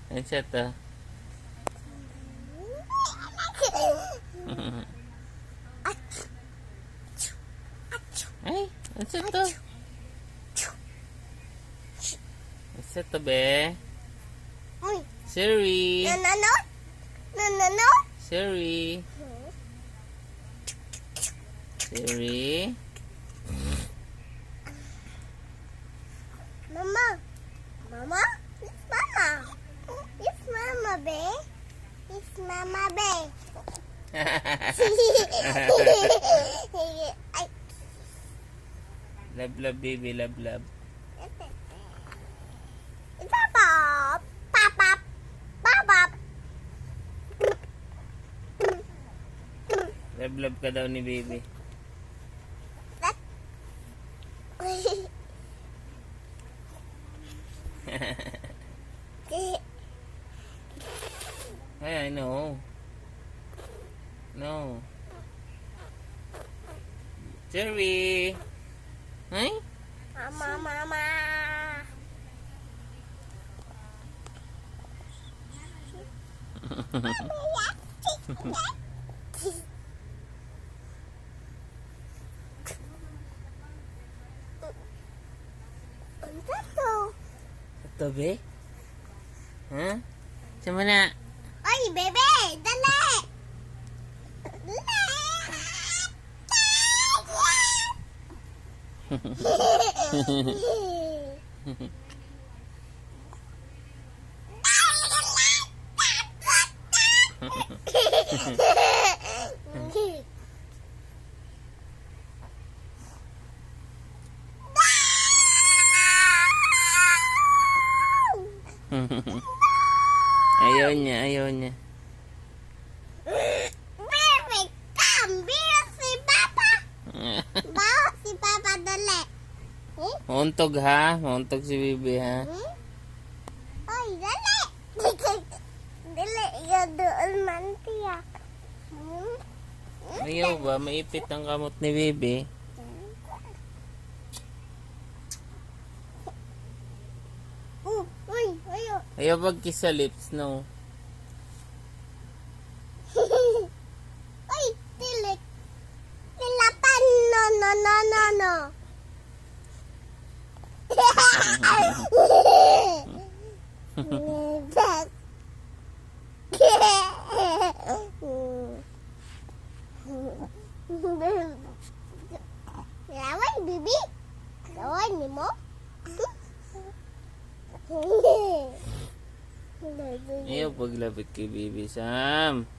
Ano siya to? Ay, ano siya to? Ano siya to, be? Siri. Siri. Siri. Mama. Mama? It's Mama. It's Mama, babe. It's Mama, babe. Love, love, baby. Love, love. It's Papa. Papa. Papa. Love, love ka daw ni baby. Ay, I know. No. Jerry. Ay? Mama, Mama. Ito, be? Ha? Sama na. Oy, bebe! Dali! Ayaw niya, ayaw niya. Bebe, come! Bebe, si Papa! Bawa si Papa, dali! Mauntog ha? Mauntog si Bibi ha? Oy, dali! Dali, yung doon man tiyak. Ayaw ba? Maipit ang kamot ni Bibi. Uy, ayo. Ayaw mag-kiss sa lips, no? Uy, tilik. Tilapan, no, no, no, no, no. Lawan, Bibi. Lawan ni mo. Ayaw paglapit kay Bibi, Sam.